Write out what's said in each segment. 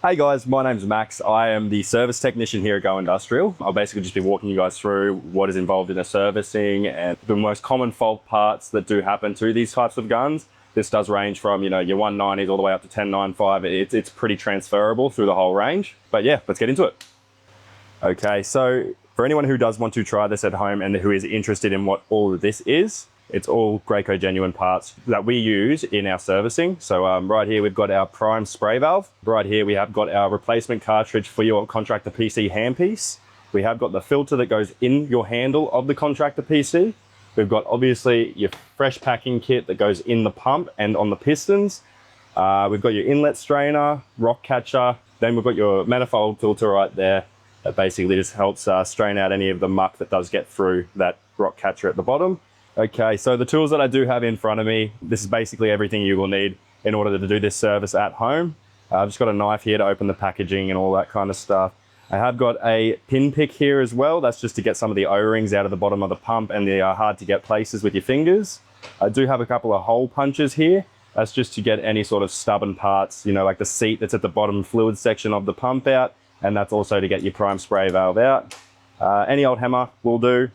Hey guys, my name's Max. I am the service technician here at Go Industrial. I'll basically just be walking you guys through what is involved in a servicing and the most common fault parts that do happen to these types of guns. This does range from, your 190s all the way up to 1095. It's pretty transferable through the whole range. But yeah, let's get into it. Okay, so for anyone who does want to try this at home and who is interested in what all of this is, it's all Graco genuine parts that we use in our servicing. So right here, we've got our prime spray valve. Right here, we have got our replacement cartridge for your contractor PC handpiece. We have got the filter that goes in your handle of the contractor PC. We've got obviously your fresh packing kit that goes in the pump and on the pistons. We've got your inlet strainer, rock catcher. Then we've got your manifold filter right there. That basically just helps strain out any of the muck that does get through that rock catcher at the bottom. Okay, so the tools that I do have in front of me, this is basically everything you will need in order to do this service at home. I've just got a knife here to open the packaging and all that kind of stuff. I have got a pin pick here as well. That's just to get some of the O-rings out of the bottom of the pump and the hard to get places with your fingers. I do have a couple of hole punches here. That's just to get any sort of stubborn parts, like the seat that's at the bottom fluid section of the pump out. And that's also to get your prime spray valve out. Any old hammer will do.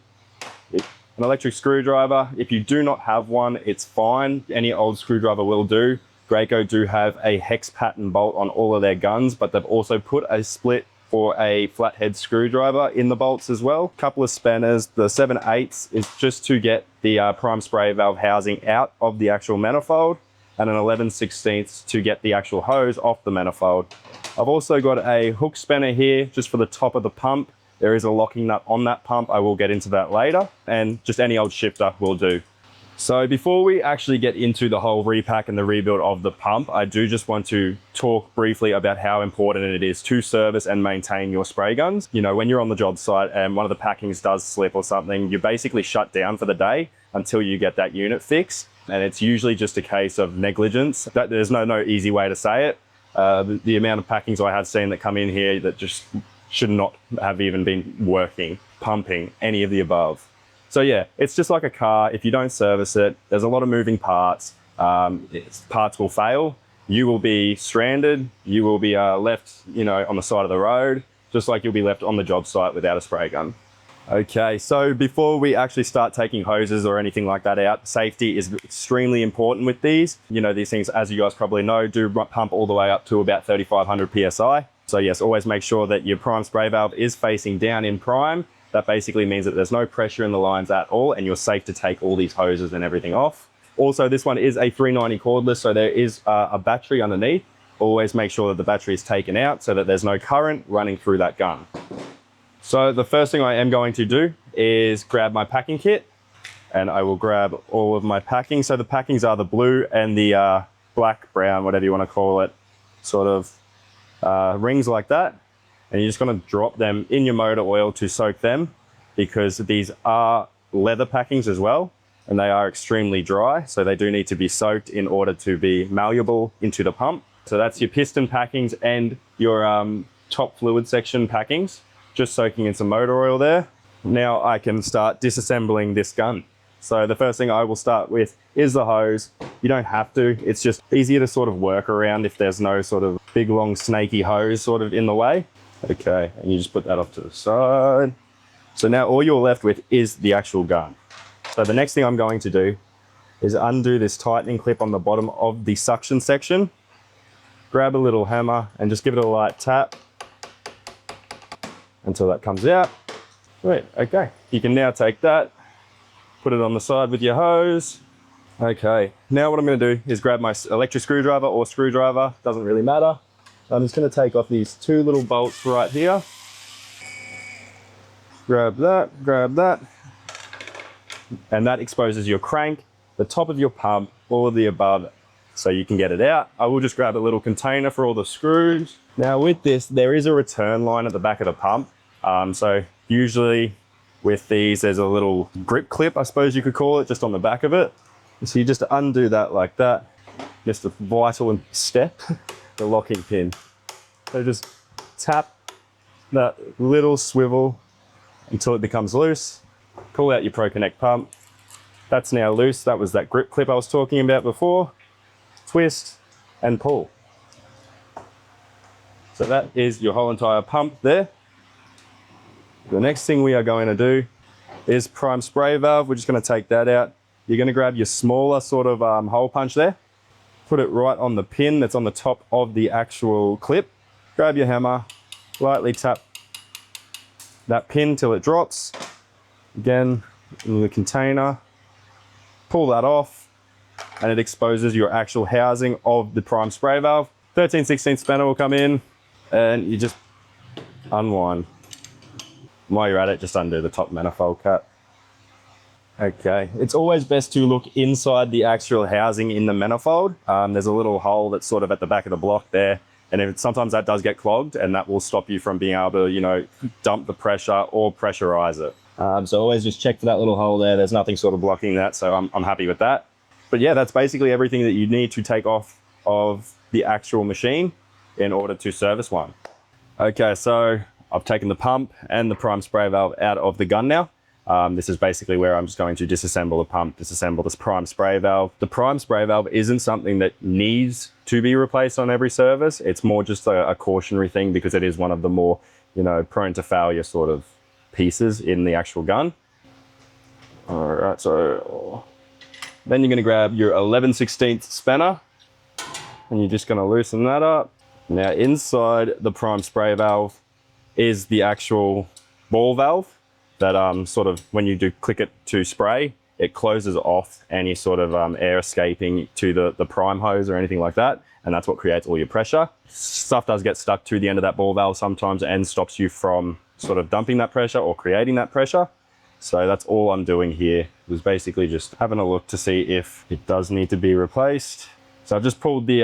An electric screwdriver, if you do not have one, it's fine. Any old screwdriver will do. Graco do have a hex pattern bolt on all of their guns, but they've also put a split for a flathead screwdriver in the bolts as well. Couple of spanners. The 7/8 is just to get the prime spray valve housing out of the actual manifold, and an 11/16 to get the actual hose off the manifold. I've also got a hook spanner here just for the top of the pump. There is a locking nut on that pump. I will get into that later. And just any old shifter will do. So before we actually get into the whole repack and the rebuild of the pump, I do just want to talk briefly about how important it is to service and maintain your spray guns. When you're on the job site and one of the packings does slip or something, you're basically shut down for the day until you get that unit fixed. And it's usually just a case of negligence. There's no easy way to say it. The amount of packings I have seen that come in here that just should not have even been working, pumping, any of the above. So yeah, it's just like a car. If you don't service it, there's a lot of moving parts. Parts will fail. You will be stranded. You will be left, on the side of the road, just like you'll be left on the job site without a spray gun. Okay, so before we actually start taking hoses or anything like that out, safety is extremely important with these. These things, as you guys probably know, do pump all the way up to about 3,500 PSI. So yes, always make sure that your prime spray valve is facing down in prime. That basically means that there's no pressure in the lines at all and you're safe to take all these hoses and everything off. Also, this one is a 390 cordless, so there is a battery underneath. Always make sure that the battery is taken out so that there's no current running through that gun. So the first thing I am going to do is grab my packing kit, and I will grab all of my packing. So the packings are the blue and the black, brown, whatever you want to call it, sort of rings like that. And you're just going to drop them in your motor oil to soak them, because these are leather packings as well, and they are extremely dry. So they do need to be soaked in order to be malleable into the pump. So that's your piston packings and your top fluid section packings. Just soaking in some motor oil there. Now I can start disassembling this gun. So the first thing I will start with is the hose. You don't have to, it's just easier to sort of work around if there's no sort of big long snaky hose sort of in the way. Okay, and you just put that off to the side. So now all you're left with is the actual gun. So the next thing I'm going to do is undo this tightening clip on the bottom of the suction section. Grab a little hammer and just give it a light tap until that comes out. Sweet, okay. You can now take that, put it on the side with your hose. Okay, now what I'm gonna do is grab my electric screwdriver or screwdriver, doesn't really matter. I'm just gonna take off these two little bolts right here. Grab that. And that exposes your crank, the top of your pump, all of the above, so you can get it out. I will just grab a little container for all the screws. Now with this, there is a return line at the back of the pump. So usually with these, there's a little grip clip, I suppose you could call it, just on the back of it. So you just undo that like that. Just a vital step, the locking pin. So just tap that little swivel until it becomes loose. Pull out your ProConnect pump. That's now loose. That was that grip clip I was talking about before. Twist and pull. So So that is your whole entire pump there. The next thing we are going to do is prime spray valve. We're just going to take that out. You're going to grab your smaller sort of hole punch there, put it right on the pin that's on the top of the actual clip. Grab your hammer, lightly tap that pin till it drops. Again, in the container, pull that off, and it exposes your actual housing of the prime spray valve. 13/16 spanner will come in, and you just unwind. While you're at it, just undo the top manifold cap. Okay, it's always best to look inside the actual housing in the manifold. There's a little hole that's sort of at the back of the block there, and sometimes that does get clogged, and that will stop you from being able to, you know, dump the pressure or pressurize it. So always just check for that little hole there. There's nothing sort of blocking that, so I'm happy with that. But yeah, that's basically everything that you need to take off of the actual machine in order to service one. Okay, so I've taken the pump and the prime spray valve out of the gun now. This is basically where I'm just going to disassemble the pump, disassemble this prime spray valve. The prime spray valve isn't something that needs to be replaced on every service. It's more just a cautionary thing because it is one of the more, you know, prone to failure sort of pieces in the actual gun. All right, so then you're going to grab your 11/16 spanner and you're just going to loosen that up. Now inside the prime spray valve is the actual ball valve that sort of, when you do click it to spray, it closes off any sort of air escaping to the prime hose or anything like that, and that's what creates all your pressure. Stuff does get stuck to the end of that ball valve sometimes and stops you from sort of dumping that pressure or creating that pressure. So that's all I'm doing here, was basically just having a look to see if it does need to be replaced. So I've just pulled the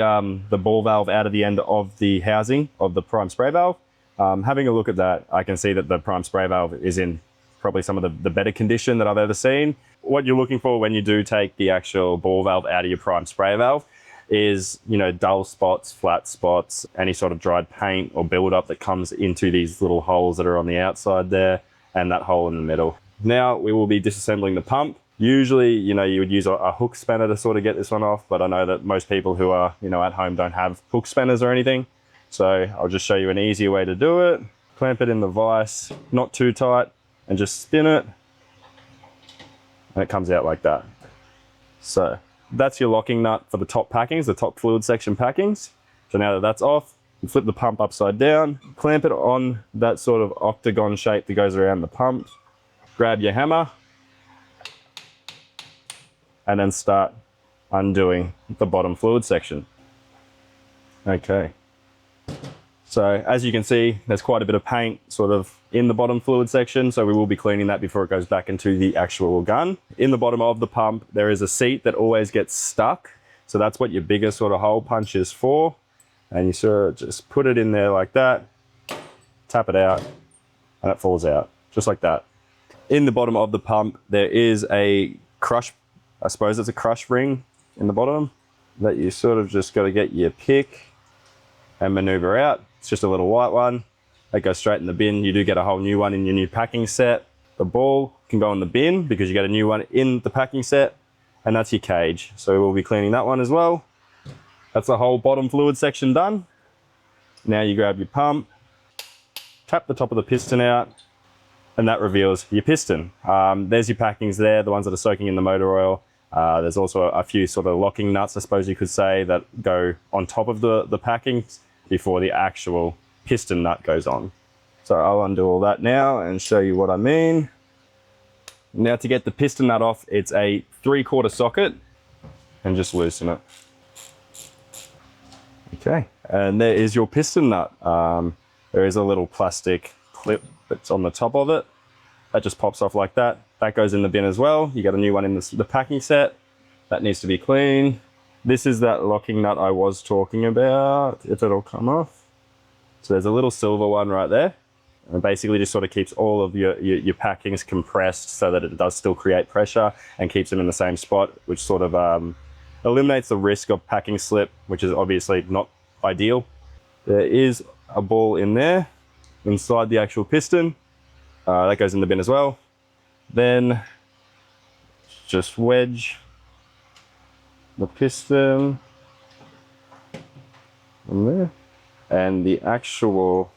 ball valve out of the end of the housing of the prime spray valve. Having a look at that, I can see that the prime spray valve is in probably some of the better condition that I've ever seen. What you're looking for when you do take the actual ball valve out of your prime spray valve is, you know, dull spots, flat spots, any sort of dried paint or buildup that comes into these little holes that are on the outside there, and that hole in the middle. Now we will be disassembling the pump. Usually, you know, you would use a hook spanner to sort of get this one off, but I know that most people who are, you know, at home don't have hook spanners or anything. So I'll just show you an easier way to do it. Clamp it in the vise, not too tight, and just spin it, and it comes out like that. So that's your locking nut for the top packings, the top fluid section packings. So now that that's off, you flip the pump upside down, clamp it on that sort of octagon shape that goes around the pump, grab your hammer, and then start undoing the bottom fluid section. Okay. So as you can see, there's quite a bit of paint sort of in the bottom fluid section, so we will be cleaning that before it goes back into the actual gun. In the bottom of the pump, there is a seat that always gets stuck. So that's what your bigger sort of hole punch is for. And you sort of just put it in there like that, tap it out, and it falls out, just like that. In the bottom of the pump, there is a crush, I suppose it's a crush ring in the bottom that you sort of just got to get your pick and maneuver out. It's just a little white one that goes straight in the bin. You do get a whole new one in your new packing set. The ball can go in the bin because you get a new one in the packing set, and that's your cage. So we'll be cleaning that one as well. That's the whole bottom fluid section done. Now you grab your pump, tap the top of the piston out, and that reveals your piston. There's your packings there, the ones that are soaking in the motor oil. There's also a few sort of locking nuts, I suppose you could say, that go on top of the packings before the actual piston nut goes on. So I'll undo all that now and show you what I mean. Now to get the piston nut off, it's a 3/4 socket, and just loosen it. Okay, and there is your piston nut. There is a little plastic clip that's on the top of it. That just pops off like that. That goes in the bin as well. You got a new one in the packing set. That needs to be cleaned. This is that locking nut I was talking about, if it'll come off. So there's a little silver one right there. And it basically just sort of keeps all of your packings compressed so that it does still create pressure and keeps them in the same spot, which sort of eliminates the risk of packing slip, which is obviously not ideal. There is a ball in there, inside the actual piston. That goes in the bin as well. Then just wedge the piston in there. And the actual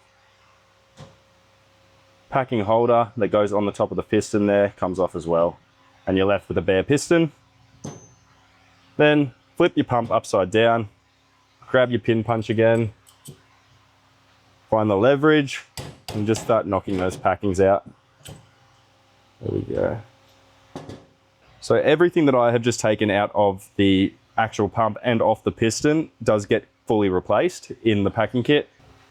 packing holder that goes on the top of the piston there comes off as well. And you're left with a bare piston. Then flip your pump upside down, grab your pin punch again, find the leverage, and just start knocking those packings out. There we go. So everything that I have just taken out of the actual pump and off the piston does get fully replaced in the packing kit.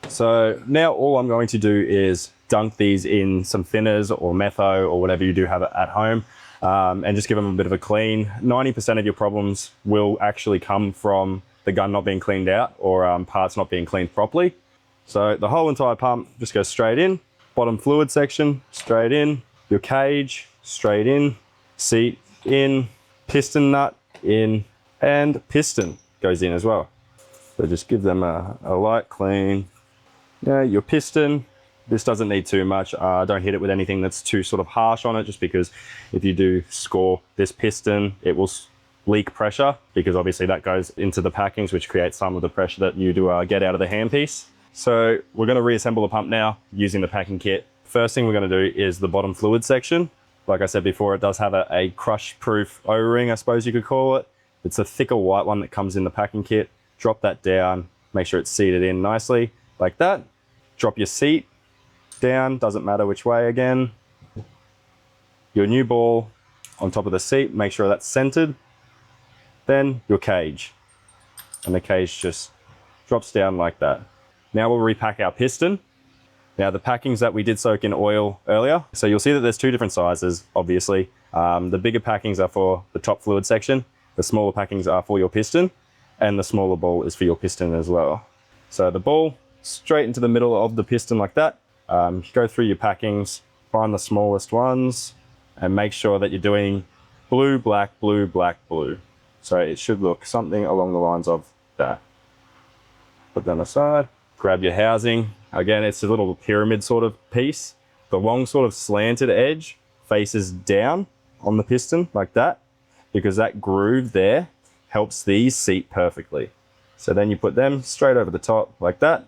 So now all I'm going to do is dunk these in some thinners or metho or whatever you do have at home, and just give them a bit of a clean. 90% of your problems will actually come from the gun not being cleaned out or parts not being cleaned properly. So the whole entire pump just goes straight in, bottom fluid section straight in, your cage straight in, seat in, piston nut in, and piston goes in as well. So just give them a light clean. Now your piston, this doesn't need too much. Don't hit it with anything that's too sort of harsh on it, just because if you do score this piston, it will leak pressure, because obviously that goes into the packings, which creates some of the pressure that you do get out of the handpiece. So we're going to reassemble the pump now using the packing kit. First thing we're going to do is the bottom fluid section. Like I said before, it does have a crush-proof O-ring, I suppose you could call it. It's a thicker white one that comes in the packing kit. Drop that down, make sure it's seated in nicely, like that. Drop your seat down, doesn't matter which way again. Your new ball on top of the seat, make sure that's centered. Then your cage. And the cage just drops down like that. Now we'll repack our piston. Now the packings that we did soak in oil earlier, so you'll see that there's two different sizes, obviously. The bigger packings are for the top fluid section, the smaller packings are for your piston, and the smaller ball is for your piston as well. So the ball straight into the middle of the piston like that. Go through your packings, find the smallest ones, and make sure that you're doing blue, black, blue, black, blue. So it should look something along the lines of that. Put them aside, grab your housing. Again, it's a little pyramid sort of piece. The long sort of slanted edge faces down on the piston like that, because that groove there helps these seat perfectly. So then you put them straight over the top like that.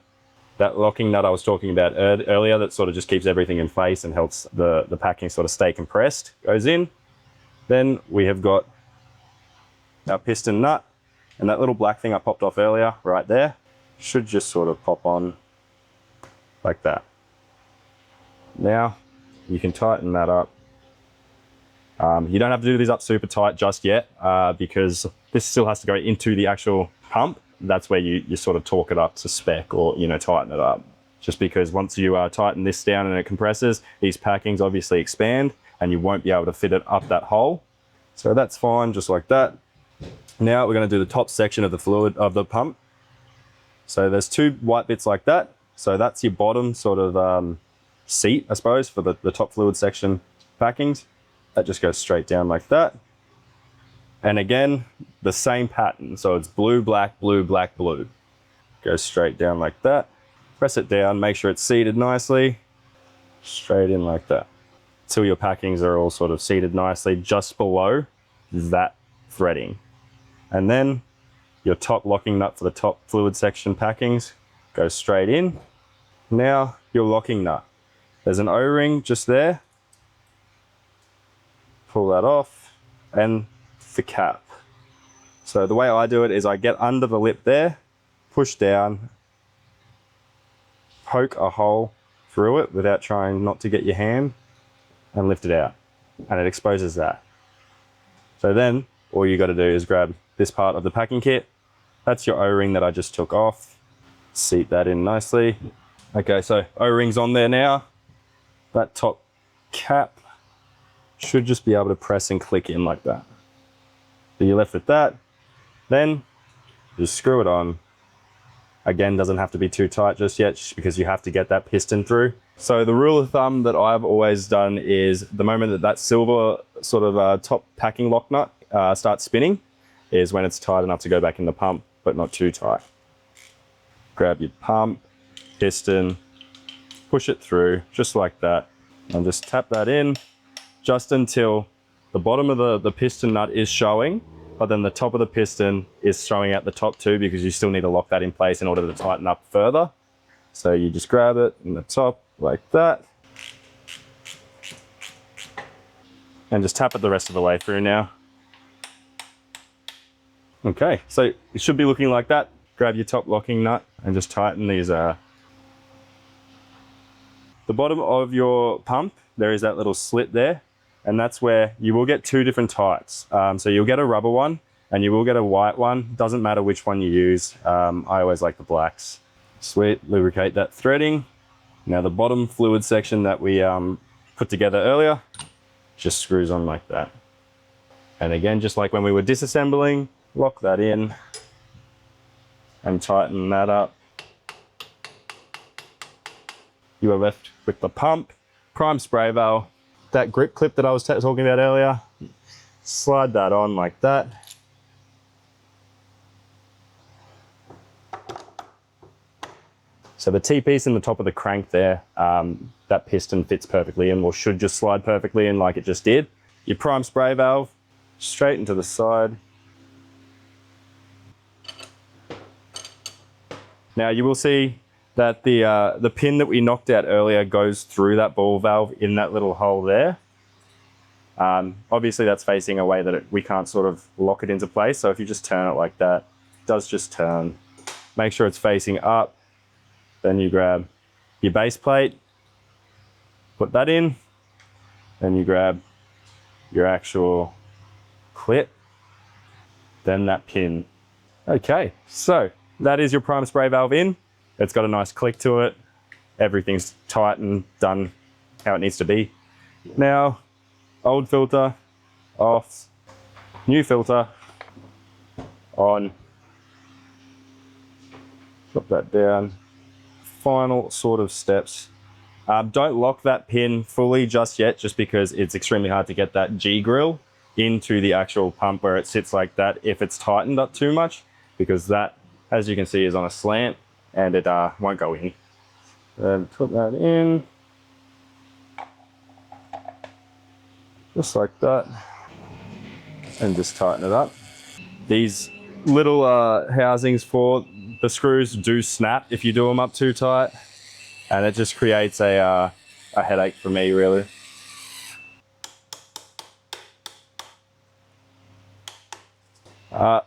That locking nut I was talking about earlier that sort of just keeps everything in place and helps the packing sort of stay compressed goes in. Then we have got our piston nut, and that little black thing I popped off earlier right there should just sort of pop on like that. Now you can tighten that up. You don't have to do this up super tight just yet, because this still has to go into the actual pump. That's where you sort of torque it up to spec, or tighten it up. Just because once you tighten this down and it compresses, these packings obviously expand and you won't be able to fit it up that hole. So that's fine, just like that. Now we're going to do the top section of the fluid of the pump. So there's two white bits like that. So that's your bottom sort of seat, I suppose, for the top fluid section packings. That just goes straight down like that. And again, the same pattern. So it's blue, black, blue, black, blue. Goes straight down like that. Press it down, make sure it's seated nicely. Straight in like that. Till your packings are all sort of seated nicely just below that threading. And then your top locking nut for the top fluid section packings goes straight in. Now your locking nut. There's an O-ring just there. Pull that off, and the cap. So the way I do it is I get under the lip there, push down, poke a hole through it without trying not to get your hand, and lift it out, and it exposes that. So then all you got to do is grab this part of the packing kit. That's your O-ring that I just took off. Seat that in nicely. Okay, so O-ring's on there now. That top cap should just be able to press and click in like that. So you're left with that. Then just screw it on. Again, doesn't have to be too tight just yet, just because you have to get that piston through. So the rule of thumb that I've always done is the moment that silver sort of top packing lock nut starts spinning is when it's tight enough to go back in the pump, but not too tight. Grab your pump, piston, push it through just like that, and just tap that in just until the bottom of the piston nut is showing, but then the top of the piston is showing out the top too, because you still need to lock that in place in order to tighten up further. So you just grab it in the top like that. And just tap it the rest of the way through now. Okay, so it should be looking like that. Grab your top locking nut and just tighten these. The bottom of your pump, there is that little slit there, and that's where you will get two different types. So you'll get a rubber one and you will get a white one. Doesn't matter which one you use. I always like the blacks. Sweet, lubricate that threading. Now the bottom fluid section that we put together earlier just screws on like that. And again, just like when we were disassembling, lock that in and tighten that up. You are left with the pump, prime spray valve, that grip clip that I was talking about earlier. Slide that on like that. So the T-piece in the top of the crank there, that piston fits perfectly in, or should just slide perfectly in like it just did. Your prime spray valve, straight into the side. Now you will see that the pin that we knocked out earlier goes through that ball valve in that little hole there. Obviously that's facing a way that we can't sort of lock it into place. So if you just turn it like that, it does just turn. Make sure it's facing up. Then you grab your base plate, put that in, then you grab your actual clip, then that pin. Okay, so that is your prime spray valve in. It's got a nice click to it. Everything's tight and done how it needs to be. Now, old filter off, new filter on. Drop that down. Final sort of steps. Don't lock that pin fully just yet, just because it's extremely hard to get that G grill into the actual pump where it sits like that if it's tightened up too much, because that, as you can see, is on a slant and it won't go in. Then put that in, just like that, and just tighten it up. These little housings for the screws do snap if you do them up too tight, and it just creates a headache for me, really.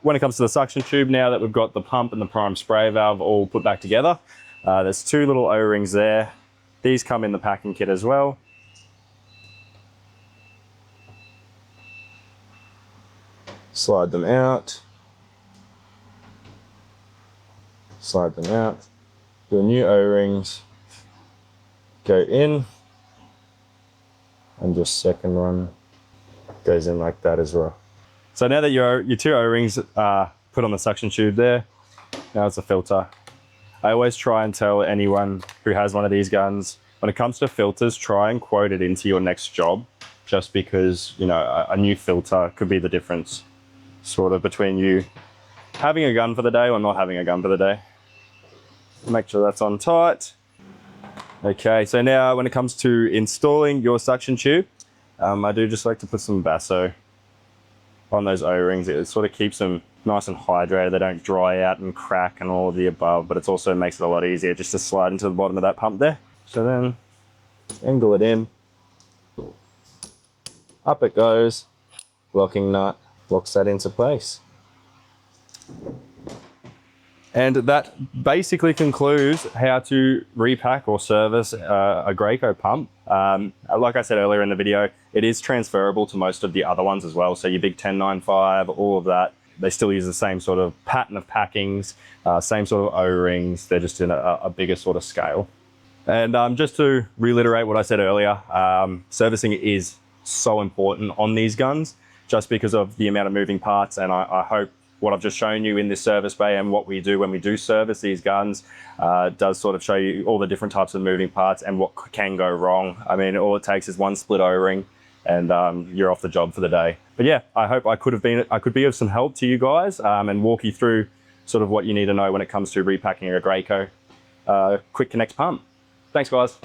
When it comes to the suction tube, now that we've got the pump and the prime spray valve all put back together, there's two little O-rings there. These come in the packing kit as well. Slide them out. Slide them out. Your new O-rings go in, and just second one goes in like that as well. So now that your two O-rings are put on the suction tube there, now it's a filter. I always try and tell anyone who has one of these guns, when it comes to filters, try and quote it into your next job, just because, you know, a new filter could be the difference sort of between you having a gun for the day or not having a gun for the day. Make sure that's on tight. Okay, so now when it comes to installing your suction tube, I do just like to put some Basso on those O-rings. It sort of keeps them nice and hydrated. They don't dry out and crack and all of the above, but it also makes it a lot easier just to slide into the bottom of that pump there. So then angle it in, up it goes, locking nut locks that into place. And that basically concludes how to repack or service a Graco pump. Like I said earlier in the video, it is transferable to most of the other ones as well. So your big 1095, all of that, they still use the same sort of pattern of packings, same sort of O-rings. They're just in a bigger sort of scale. And just to reiterate what I said earlier, servicing is so important on these guns just because of the amount of moving parts. And I hope what I've just shown you in this service bay and what we do when we do service these guns does sort of show you all the different types of moving parts and what can go wrong. I mean, all it takes is one split O-ring and you're off the job for the day. But yeah, I hope I could be of some help to you guys and walk you through sort of what you need to know when it comes to repacking a Graco Quick Connect pump. Thanks, guys.